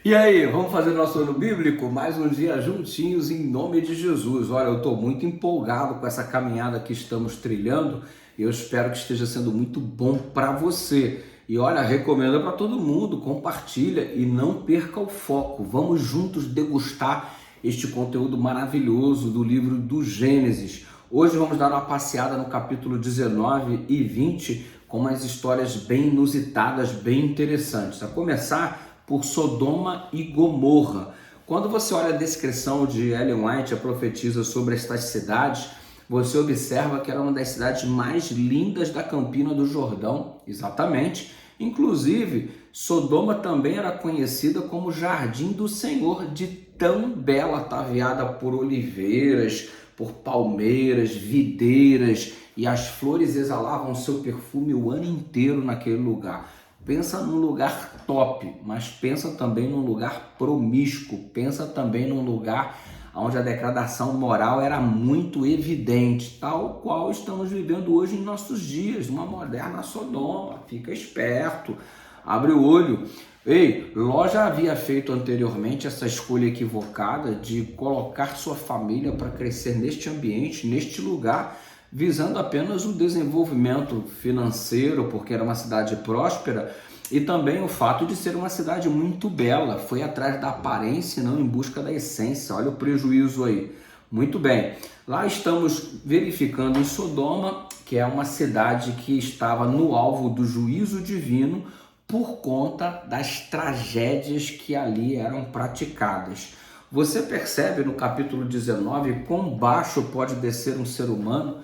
E aí, vamos fazer nosso ano bíblico? Mais um dia juntinhos em nome de Jesus. Olha, eu estou muito empolgado com essa caminhada que estamos trilhando e eu espero que esteja sendo muito bom para você. E olha, recomenda para todo mundo, compartilha e não perca o foco. Vamos juntos degustar este conteúdo maravilhoso do livro do Gênesis. Hoje vamos dar uma passeada no capítulo 19 e 20 com umas histórias bem inusitadas, bem interessantes. A começar por Sodoma e Gomorra. Quando você olha a descrição de Ellen White, a profetisa sobre estas cidades, você observa que era uma das cidades mais lindas da Campina do Jordão, exatamente. Inclusive, Sodoma também era conhecida como Jardim do Senhor, de tão bela, ataviada por oliveiras, por palmeiras, videiras, e as flores exalavam seu perfume o ano inteiro naquele lugar. Pensa num lugar top, mas pensa também num lugar promíscuo, pensa também num lugar onde a degradação moral era muito evidente, tal qual estamos vivendo hoje em nossos dias, uma moderna Sodoma. Fica esperto, abre o olho. Ei, Ló já havia feito anteriormente essa escolha equivocada de colocar sua família para crescer neste ambiente, neste lugar, visando apenas o desenvolvimento financeiro, porque era uma cidade próspera, e também o fato de ser uma cidade muito bela. Foi atrás da aparência e não em busca da essência. Olha o prejuízo aí. Muito bem, lá estamos verificando em Sodoma, que é uma cidade que estava no alvo do juízo divino por conta das tragédias que ali eram praticadas. Você percebe no capítulo 19 quão baixo pode descer um ser humano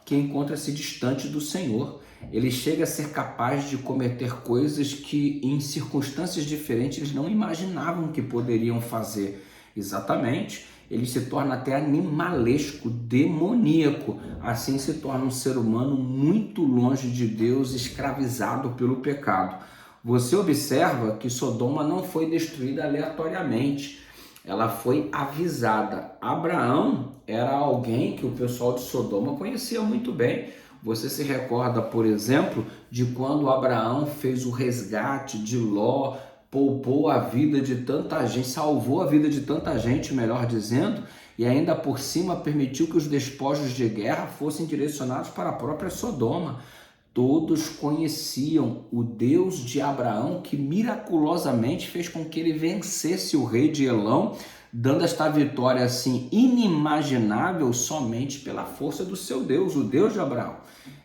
que encontra-se distante do Senhor. Ele chega a ser capaz de cometer coisas que em circunstâncias diferentes eles não imaginavam que poderiam fazer. Exatamente, ele se torna até animalesco, demoníaco. Assim se torna um ser humano muito longe de Deus, escravizado pelo pecado. Você observa que Sodoma não foi destruída aleatoriamente. Ela foi avisada. Abraão era alguém que o pessoal de Sodoma conhecia muito bem. Você se recorda, por exemplo, de quando Abraão fez o resgate de Ló, poupou a vida de tanta gente, salvou a vida de tanta gente, melhor dizendo, e ainda por cima permitiu que os despojos de guerra fossem direcionados para a própria Sodoma. Todos conheciam o Deus de Abraão, que miraculosamente fez com que ele vencesse o rei de Elão, dando esta vitória assim inimaginável somente pela força do seu Deus, o Deus de Abraão.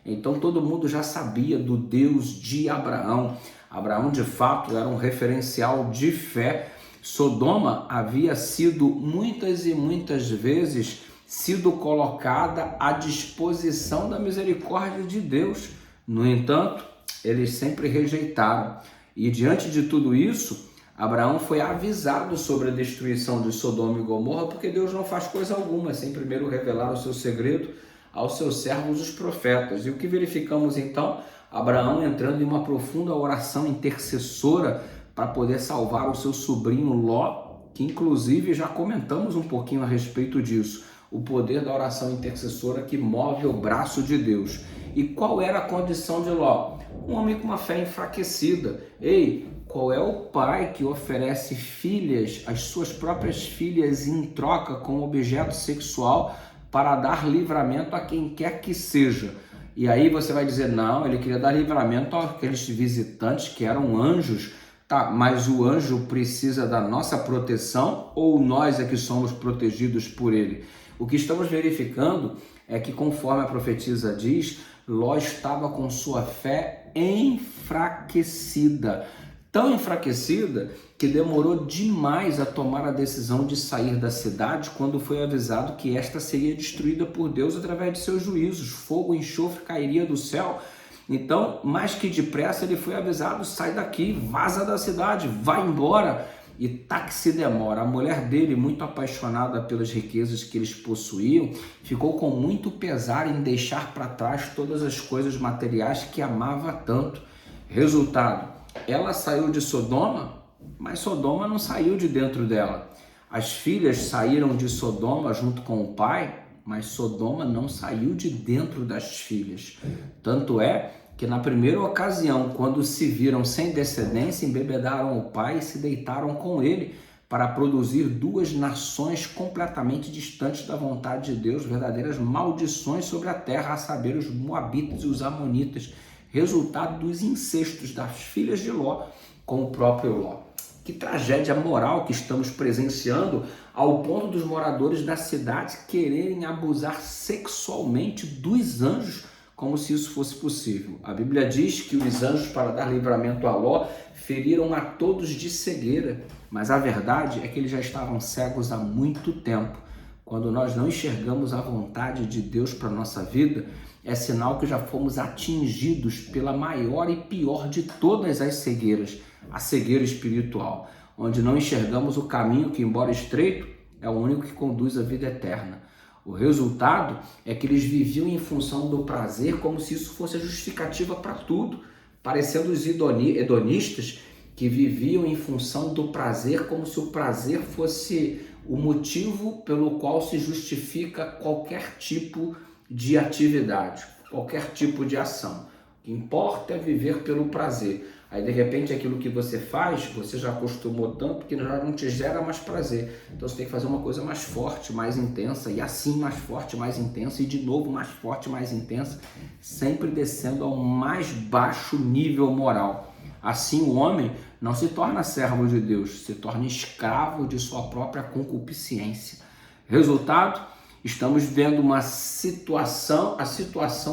Então todo mundo já sabia do Deus de Abraão. Abraão de fato era um referencial de fé. Sodoma havia sido muitas e muitas vezes sido colocada à disposição da misericórdia de Deus. No entanto, eles sempre rejeitaram. E diante de tudo isso, Abraão foi avisado sobre a destruição de Sodoma e Gomorra, porque Deus não faz coisa alguma sem primeiro revelar o seu segredo aos seus servos, os profetas. E o que verificamos então? Abraão entrando em uma profunda oração intercessora para poder salvar o seu sobrinho Ló, que inclusive já comentamos um pouquinho a respeito disso. O poder da oração intercessora que move o braço de Deus. E qual era a condição de Ló? Um homem com uma fé enfraquecida. Ei, qual é o pai que oferece filhas, as suas próprias filhas, em troca com objeto sexual para dar livramento a quem quer que seja? E aí você vai dizer, não, ele queria dar livramento àqueles visitantes que eram anjos. Tá, mas o anjo precisa da nossa proteção ou nós é que somos protegidos por ele? O que estamos verificando é que, conforme a profetisa diz, Ló estava com sua fé enfraquecida. Tão enfraquecida que demorou demais a tomar a decisão de sair da cidade quando foi avisado que esta seria destruída por Deus através de seus juízos. Fogo e enxofre cairia do céu. Então, mais que depressa, ele foi avisado, sai daqui, vaza da cidade, vai embora. E tá que se demora. A mulher dele, muito apaixonada pelas riquezas que eles possuíam, ficou com muito pesar em deixar para trás todas as coisas materiais que amava tanto. Resultado, ela saiu de Sodoma, mas Sodoma não saiu de dentro dela. As filhas saíram de Sodoma junto com o pai, mas Sodoma não saiu de dentro das filhas. Tanto é que na primeira ocasião, quando se viram sem descendência, embebedaram o pai e se deitaram com ele para produzir duas nações completamente distantes da vontade de Deus, verdadeiras maldições sobre a terra, a saber, os moabitas e os amonitas, resultado dos incestos das filhas de Ló com o próprio Ló. Que tragédia moral que estamos presenciando, ao ponto dos moradores da cidade quererem abusar sexualmente dos anjos, como se isso fosse possível. A Bíblia diz que os anjos, para dar livramento a Ló, feriram a todos de cegueira, mas a verdade é que eles já estavam cegos há muito tempo. Quando nós não enxergamos a vontade de Deus para a nossa vida, é sinal que já fomos atingidos pela maior e pior de todas as cegueiras, a cegueira espiritual, onde não enxergamos o caminho que, embora estreito, é o único que conduz à vida eterna. O resultado é que eles viviam em função do prazer como se isso fosse a justificativa para tudo, parecendo os hedonistas que viviam em função do prazer como se o prazer fosse o motivo pelo qual se justifica qualquer tipo de atividade, qualquer tipo de ação. O que importa é viver pelo prazer. Aí, de repente, aquilo que você faz, você já acostumou tanto que já não te gera mais prazer. Então, você tem que fazer uma coisa mais forte, mais intensa, e assim mais forte, mais intensa, e de novo mais forte, mais intensa, sempre descendo ao mais baixo nível moral. Assim, o homem não se torna servo de Deus, se torna escravo de sua própria concupiscência. Resultado? Estamos vendo a situação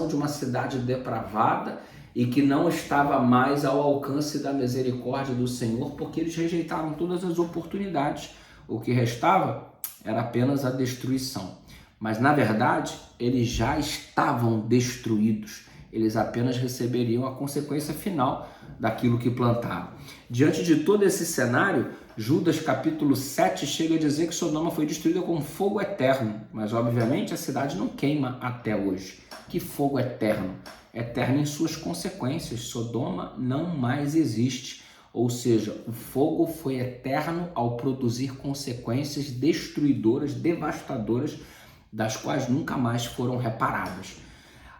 de uma cidade depravada e que não estava mais ao alcance da misericórdia do Senhor, porque eles rejeitaram todas as oportunidades. O que restava era apenas a destruição. Mas, na verdade, eles já estavam destruídos. Eles apenas receberiam a consequência final daquilo que plantaram. Diante de todo esse cenário, Judas capítulo 7 chega a dizer que Sodoma foi destruída com fogo eterno, mas obviamente a cidade não queima até hoje. Que fogo eterno? Eterno em suas consequências. Sodoma não mais existe, ou seja, o fogo foi eterno ao produzir consequências destruidoras, devastadoras, das quais nunca mais foram reparadas.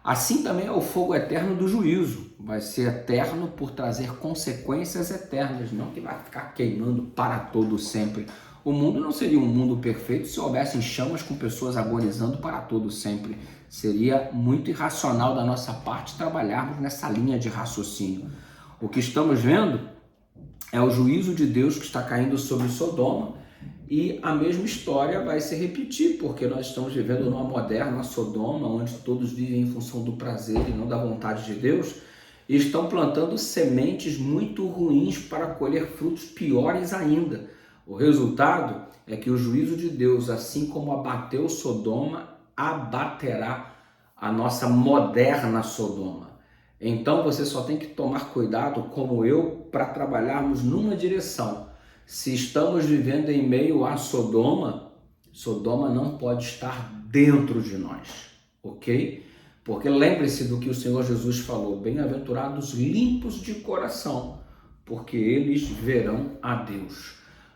Assim também é o fogo eterno do juízo, vai ser eterno por trazer consequências eternas, não que vai ficar queimando para todo sempre. O mundo não seria um mundo perfeito se houvessem chamas com pessoas agonizando para todo sempre. Seria muito irracional da nossa parte trabalharmos nessa linha de raciocínio. O que estamos vendo é o juízo de Deus que está caindo sobre Sodoma, e a mesma história vai se repetir, porque nós estamos vivendo numa moderna Sodoma, onde todos vivem em função do prazer e não da vontade de Deus, e estão plantando sementes muito ruins para colher frutos piores ainda. O resultado é que o juízo de Deus, assim como abateu Sodoma, abaterá a nossa moderna Sodoma. Então você só tem que tomar cuidado, como eu, para trabalharmos numa direção. Se estamos vivendo em meio a Sodoma, Sodoma não pode estar dentro de nós, ok? Porque lembre-se do que o Senhor Jesus falou: bem-aventurados limpos de coração, porque eles verão a Deus.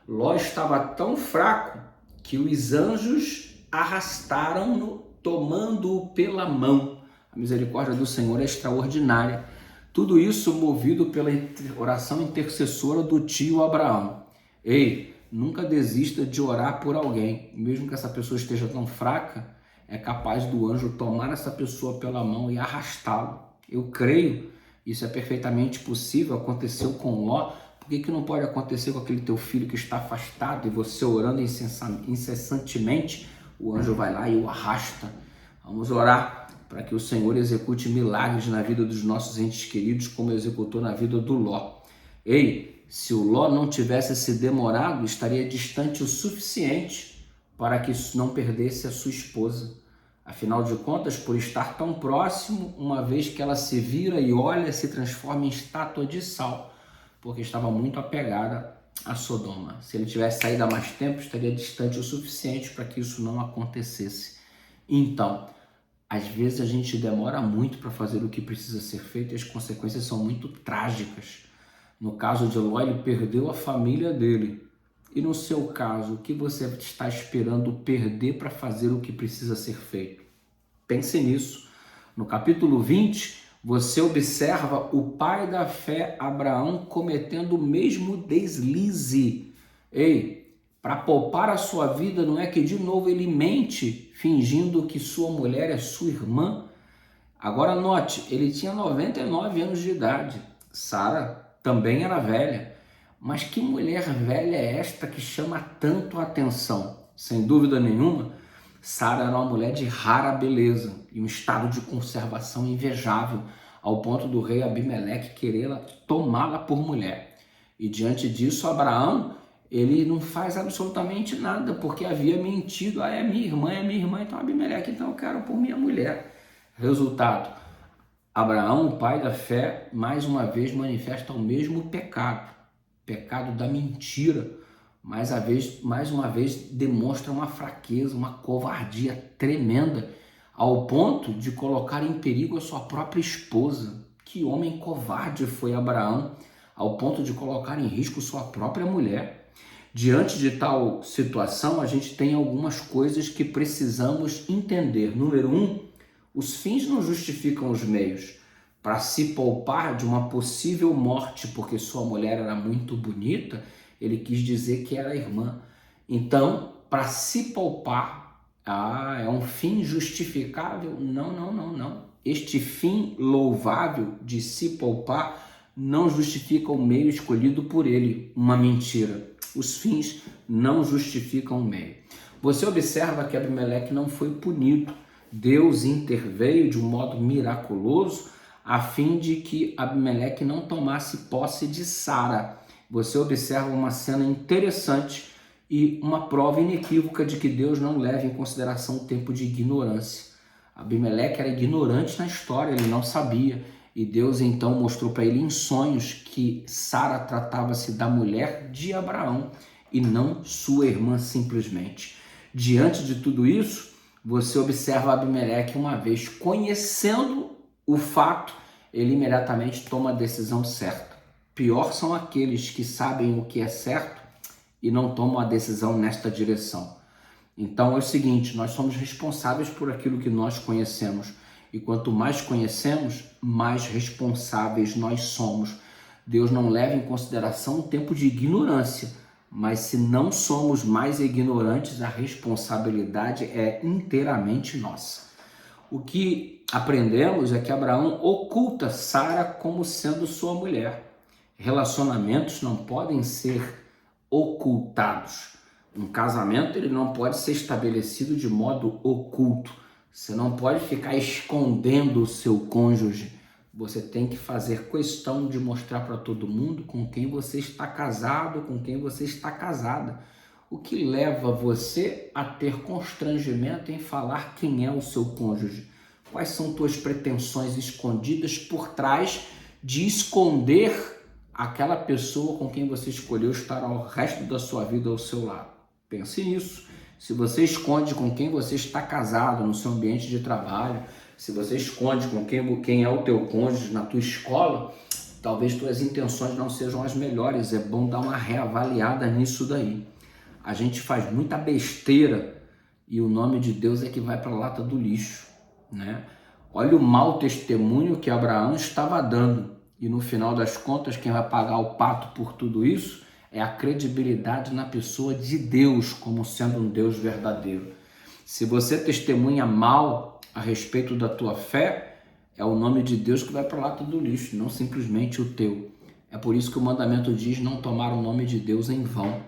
Ló estava tão fraco que os anjos arrastaram-no, tomando-o pela mão. A misericórdia do Senhor é extraordinária. Tudo isso movido pela oração intercessora do tio Abraão. Ei, nunca desista de orar por alguém, mesmo que essa pessoa esteja tão fraca, é capaz do anjo tomar essa pessoa pela mão e arrastá-lo. Eu creio, isso é perfeitamente possível, aconteceu com Ló. Por que não pode acontecer com aquele teu filho que está afastado e você orando incessantemente, o anjo vai lá e o arrasta? Vamos orar para que o Senhor execute milagres na vida dos nossos entes queridos, como executou na vida do Ló. Ei, se o Ló não tivesse se demorado, estaria distante o suficiente para que não perdesse a sua esposa. Afinal de contas, por estar tão próximo, uma vez que ela se vira e olha, se transforma em estátua de sal, porque estava muito apegada a Sodoma. Se ele tivesse saído há mais tempo, estaria distante o suficiente para que isso não acontecesse. Então, às vezes a gente demora muito para fazer o que precisa ser feito e as consequências são muito trágicas. No caso de Ló, ele perdeu a família dele. E no seu caso, o que você está esperando perder para fazer o que precisa ser feito? Pense nisso. No capítulo 20, Você observa o pai da fé, Abraão, cometendo o mesmo deslize. Ei, para poupar a sua vida, não é que de novo ele mente, fingindo que sua mulher é sua irmã? Agora note, ele tinha 99 anos de idade. Sara também era velha. Mas que mulher velha é esta que chama tanto a atenção? Sem dúvida nenhuma, Sara era uma mulher de rara beleza e um estado de conservação invejável, ao ponto do rei Abimeleque querer tomá-la por mulher. E diante disso, Abraão, ele não faz absolutamente nada, porque havia mentido. É minha irmã, então Abimeleque, então eu quero por minha mulher. Resultado, Abraão, o pai da fé, mais uma vez manifesta o mesmo pecado da mentira, mais uma vez demonstra uma fraqueza, uma covardia tremenda, ao ponto de colocar em perigo a sua própria esposa. Que homem covarde foi Abraão, ao ponto de colocar em risco sua própria mulher. Diante de tal situação, a gente tem algumas coisas que precisamos entender. Número 1, os fins não justificam os meios. Para se poupar de uma possível morte porque sua mulher era muito bonita, ele quis dizer que era irmã. Então, para se poupar, é um fim justificável? Não. Este fim louvável de se poupar não justifica o meio escolhido por ele, uma mentira. Os fins não justificam o meio. Você observa que Abimeleque não foi punido. Deus interveio de um modo miraculoso a fim de que Abimeleque não tomasse posse de Sara. Você observa uma cena interessante e uma prova inequívoca de que Deus não leva em consideração o tempo de ignorância. Abimeleque era ignorante na história, ele não sabia. E Deus então mostrou para ele em sonhos que Sara tratava-se da mulher de Abraão e não sua irmã simplesmente. Diante de tudo isso, você observa Abimeleque uma vez conhecendo o fato, ele imediatamente toma a decisão certa. Pior são aqueles que sabem o que é certo e não tomam a decisão nesta direção. Então é o seguinte, nós somos responsáveis por aquilo que nós conhecemos. E quanto mais conhecemos, mais responsáveis nós somos. Deus não leva em consideração o tempo de ignorância, mas se não somos mais ignorantes, a responsabilidade é inteiramente nossa. O que aprendemos é que Abraão oculta Sara como sendo sua mulher. Relacionamentos não podem ser ocultados. Um casamento ele não pode ser estabelecido de modo oculto. Você não pode ficar escondendo o seu cônjuge. Você tem que fazer questão de mostrar para todo mundo com quem você está casado, com quem você está casada. O que leva você a ter constrangimento em falar quem é o seu cônjuge? Quais são tuas pretensões escondidas por trás de esconder aquela pessoa com quem você escolheu estar ao resto da sua vida ao seu lado? Pense nisso. Se você esconde com quem você está casado no seu ambiente de trabalho, se você esconde com quem é o teu cônjuge na tua escola, talvez tuas intenções não sejam as melhores. É bom dar uma reavaliada nisso daí. A gente faz muita besteira e o nome de Deus é que vai para a lata do lixo, né? Olha o mau testemunho que Abraão estava dando. E no final das contas, quem vai pagar o pato por tudo isso é a credibilidade na pessoa de Deus como sendo um Deus verdadeiro. Se você testemunha mal a respeito da tua fé, é o nome de Deus que vai para a lata do lixo, não simplesmente o teu. É por isso que o mandamento diz não tomar o nome de Deus em vão,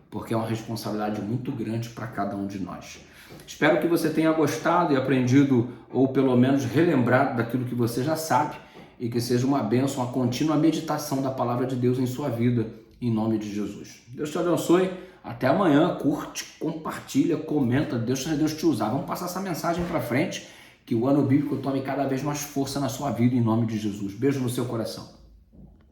porque é uma responsabilidade muito grande para cada um de nós. Espero que você tenha gostado e aprendido, ou pelo menos relembrado daquilo que você já sabe, e que seja uma bênção, uma contínua meditação da palavra de Deus em sua vida, em nome de Jesus. Deus te abençoe, até amanhã, curte, compartilha, comenta, Deus te usar. Vamos passar essa mensagem para frente, que o ano bíblico tome cada vez mais força na sua vida, em nome de Jesus. Beijo no seu coração.